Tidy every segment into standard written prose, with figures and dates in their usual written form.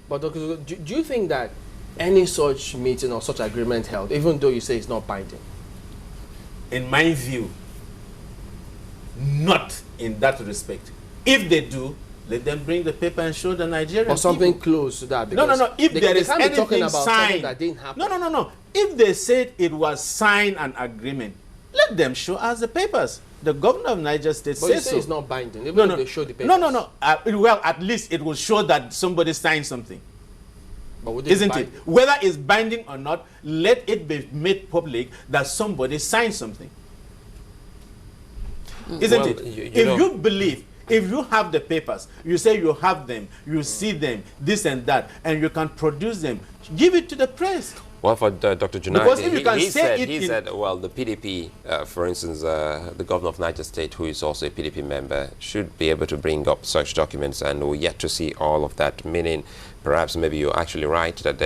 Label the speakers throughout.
Speaker 1: But do you think that any such meeting or such agreement held, even though you say it's not binding?
Speaker 2: In my view, not in that respect. If they do, let them bring the paper and show the Nigerian
Speaker 1: or something
Speaker 2: people.
Speaker 1: Close to that.
Speaker 2: No. If there is anything
Speaker 1: talking about
Speaker 2: signed,
Speaker 1: that didn't happen.
Speaker 2: No. If they said it was signed an agreement, let them show us the papers. The governor of Niger State
Speaker 1: but
Speaker 2: says
Speaker 1: you say
Speaker 2: so.
Speaker 1: It's not binding. Even if they show the papers.
Speaker 2: No. Well, at least it will show that somebody signed something.
Speaker 1: But
Speaker 2: isn't it? Whether it's binding or not, let it be made public that somebody signed something. Isn't it? If you believe, if you have the papers, you say you have them, you see them, this and that, and you can produce them, give it to the press.
Speaker 3: Well, for Dr. Junai,
Speaker 2: because if you can
Speaker 3: he
Speaker 2: say
Speaker 3: said, well, the PDP, for instance, the governor of Niger State, who is also a PDP member, should be able to bring up such documents, and we're yet to see all of that, meaning perhaps maybe you're actually right that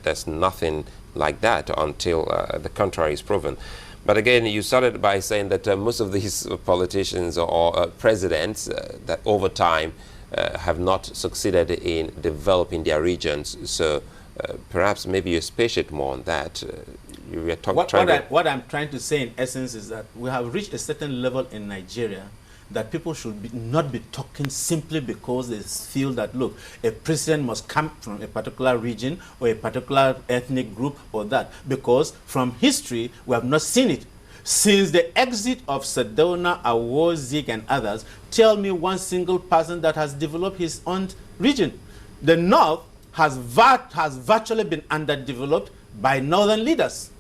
Speaker 3: there's nothing like that until the contrary is proven. But again, you started by saying that most of these politicians or presidents that over time have not succeeded in developing their regions. So perhaps maybe you space it more on that. You were
Speaker 2: what I'm trying to say in essence is that we have reached a certain level in Nigeria that people should not be talking simply because they feel that, look, a president must come from a particular region or a particular ethnic group or that, because from history we have not seen it. Since the exit of Sedona, Awo, Zik and others, tell me one single person that has developed his own region. The North has virtually been underdeveloped by northern leaders.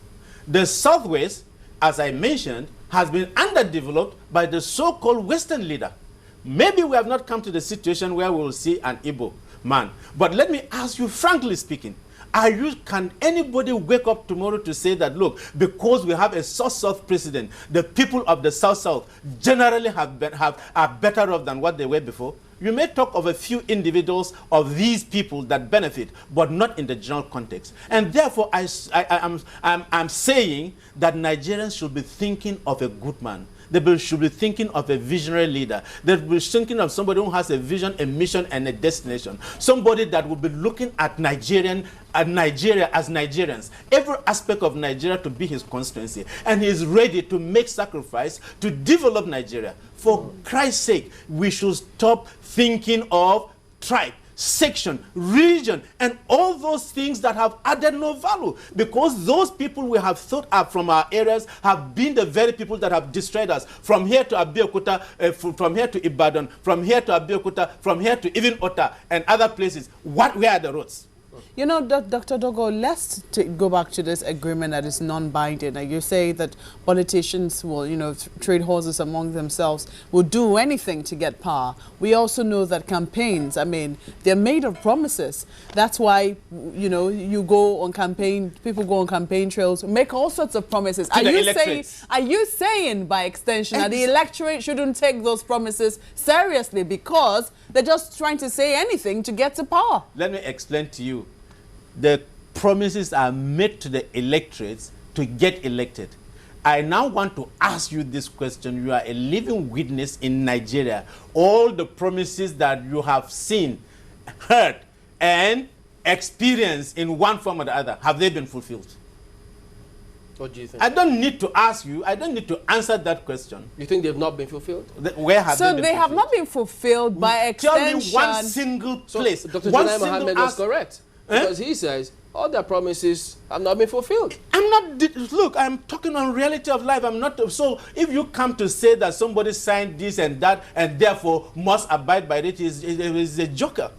Speaker 2: The Southwest, as I mentioned, has been underdeveloped by the so-called Western leader. Maybe we have not come to the situation where we will see an Igbo man. But let me ask you, frankly speaking, can anybody wake up tomorrow to say that, look, because we have a South-South president, the people of the South-South generally are better off than what they were before? You may talk of a few individuals of these people that benefit, but not in the general context. And therefore, I'm saying that Nigerians should be thinking of a good man. They should be thinking of a visionary leader. They should be thinking of somebody who has a vision, a mission, and a destination. Somebody that will be looking at Nigeria as Nigerians, every aspect of Nigeria to be his constituency. And he is ready to make sacrifice to develop Nigeria. For Christ's sake, we should stop thinking of tribe, section, religion, and all those things that have added no value, because those people we have thought up from our areas have been the very people that have destroyed us. From here to Abeokuta, from here to Ibadan, from here to Abeokuta, from here to even Ota and other places. Where are the roads?
Speaker 4: You know, Dr. Dogo, let's go back to this agreement that is non-binding. Like you say that politicians will, trade horses among themselves, will do anything to get power. We also know that campaigns, they're made of promises. That's why, you go on campaign, people go on campaign trails, make all sorts of promises. Are you saying, by extension, that the electorate shouldn't take those promises seriously because they're just trying to say anything to get to power?
Speaker 2: Let me explain to you. The promises are made to the electorates to get elected. I now want to ask you this question. You are a living witness in Nigeria. All the promises that you have seen, heard, and experienced in one form or the other, have they been fulfilled?
Speaker 1: What do you think?
Speaker 2: I don't need to ask you. I don't need to answer that question.
Speaker 1: You think they've not been fulfilled?
Speaker 2: Where have they been fulfilled? So
Speaker 4: they have not been fulfilled by extension.
Speaker 2: Tell me one single place.
Speaker 1: So Dr. Janai Mohammed was correct. Because he says all their promises have not been fulfilled.
Speaker 2: Look, I'm talking on reality of life. So if you come to say that somebody signed this and that and therefore must abide by it, is a joker.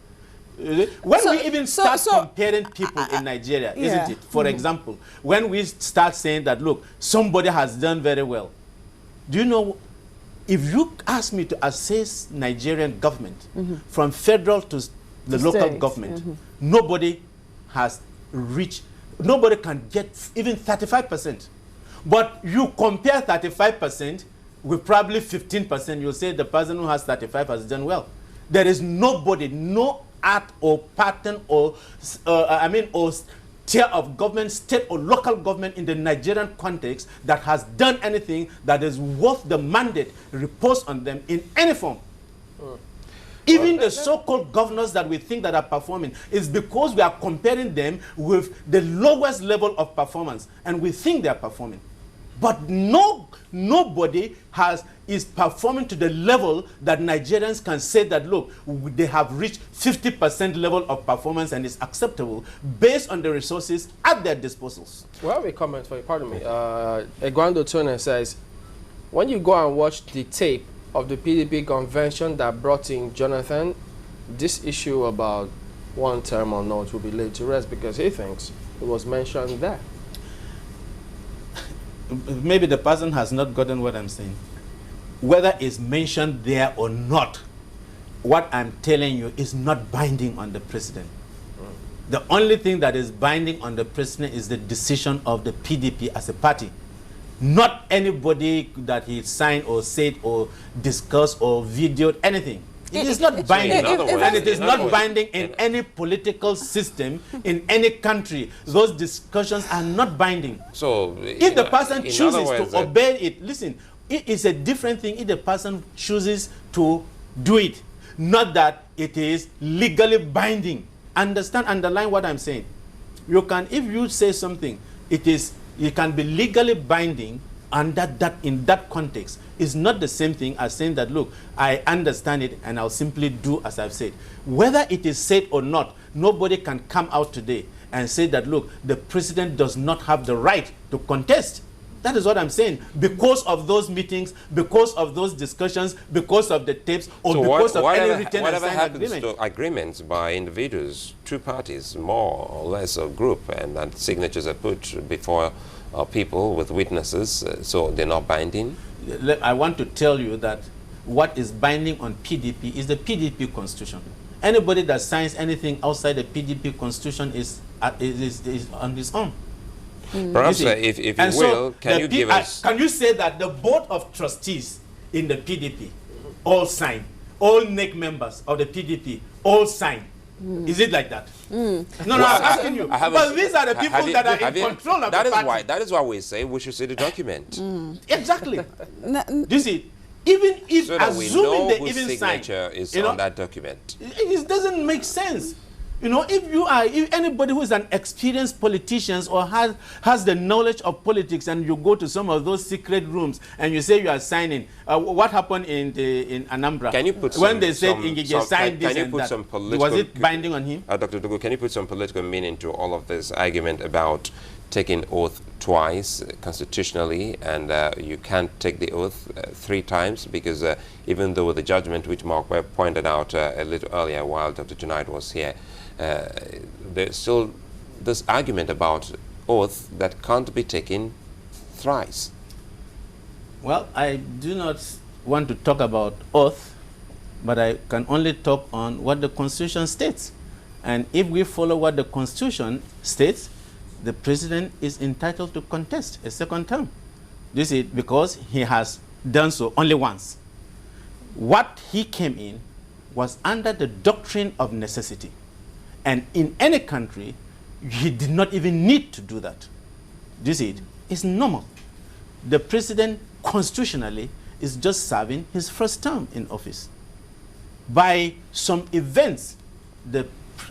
Speaker 2: When we even start comparing people in Nigeria, isn't it? For example, when we start saying that, look, somebody has done very well. Do you know, if you ask me to assess Nigerian government from federal to the local government, nobody has reached, nobody can get even 35%. But you compare 35% with probably 15%, you'll say the person who has 35 has done well. There is nobody, no art or pattern or tier of government, state or local government in the Nigerian context that has done anything that is worth the mandate reposed on them in any form. Even the so-called governors that we think that are performing is because we are comparing them with the lowest level of performance, and we think they are performing. But nobody is performing to the level that Nigerians can say that, look, they have reached 50% level of performance and is acceptable based on the resources at their disposals.
Speaker 1: Well, a comment for you, pardon me. Egwando Tune says, when you go and watch the tape of the PDP convention that brought in Jonathan, this issue about one term or not will be laid to rest because he thinks it was mentioned there.
Speaker 2: Maybe the person has not gotten what I'm saying. Whether it's mentioned there or not, what I'm telling you is not binding on the president. The only thing that is binding on the president is the decision of the PDP as a party. Not anybody that he signed or said or discussed or videoed anything. It is not binding, and it is not binding in any political system in any country. Those discussions are not binding. So, if the person chooses to obey it, listen, it is a different thing if the person chooses to do it, not that it is legally binding. Underline what I'm saying. You can, if you say something, it can be legally binding. And that in that context is not the same thing as saying that, look, I understand it and I'll simply do as I've said. Whether it is said or not, nobody can come out today and say that, look, the president does not have the right to contest. That is what I'm saying. Because of those meetings, because of those discussions, because of the tapes, or so because of any written and signed agreement.
Speaker 3: To agreements by individuals, two parties, more or less a group, and then signatures are put before people with witnesses, so they're not binding?
Speaker 2: I want to tell you that what is binding on PDP is the PDP constitution. Anybody that signs anything outside the PDP constitution is on his own.
Speaker 3: Perhaps, if you will, can you give us...
Speaker 2: Can you say that the board of trustees in the PDP all sign, all NEC members of the PDP all sign? Is it like that? No, I'm asking you. But these are the people that are in control of the party.
Speaker 3: That is why we say we should see the document.
Speaker 2: Exactly. You see, even if
Speaker 3: so that
Speaker 2: assuming
Speaker 3: we know
Speaker 2: they even sign,
Speaker 3: signature is on that document.
Speaker 2: It doesn't make sense. You know, if anybody who is an experienced politician or has the knowledge of politics, and you go to some of those secret rooms and you say you are signing, what happened in Anambra?
Speaker 3: Can you put
Speaker 2: when they said Ngige signed this and that? Was it binding on him?
Speaker 3: Dr. Dogo, can you put some political meaning to all of this argument about taking oath twice constitutionally, and you can't take the oath 3 times because even though the judgment which Mark Webb pointed out a little earlier while Dr. Junaid was here, there's still this argument about oath that can't be taken thrice.
Speaker 2: Well, I do not want to talk about oath, but I can only talk on what the Constitution states. And if we follow what the Constitution states, the president is entitled to contest a second term. This is because he has done so only once. What he came in was under the doctrine of necessity. And in any country, he did not even need to do that. This is normal. The president constitutionally is just serving his first term in office. By some events, the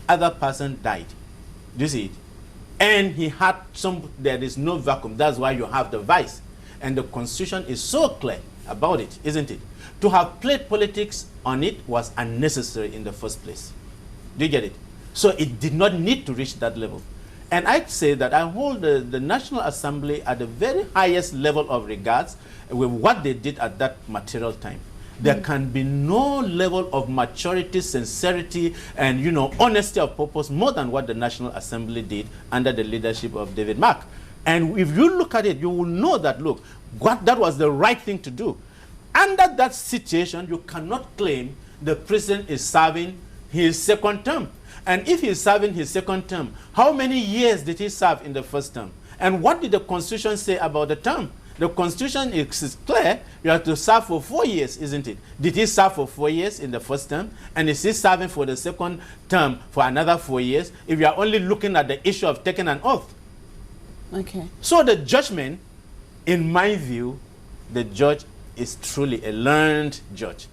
Speaker 2: other person died. This is it. And he had there is no vacuum. That's why you have the vice. And the Constitution is so clear about it, isn't it? To have played politics on it was unnecessary in the first place. Do you get it? So it did not need to reach that level. And I'd say that I hold the National Assembly at the very highest level of regards with what they did at that material time. There can be no level of maturity, sincerity, and honesty of purpose more than what the National Assembly did under the leadership of David Mark. And if you look at it, you will know that, look, that was the right thing to do. Under that situation, you cannot claim the president is serving his second term. And if he's serving his second term, how many years did he serve in the first term? And what did the Constitution say about the term? The Constitution is clear. You have to serve for 4 years, isn't it? Did he serve for 4 years in the first term? And is he serving for the second term for another 4 years? If you are only looking at the issue of taking an oath.
Speaker 4: Okay.
Speaker 2: So the judgment, in my view, the judge is truly a learned judge.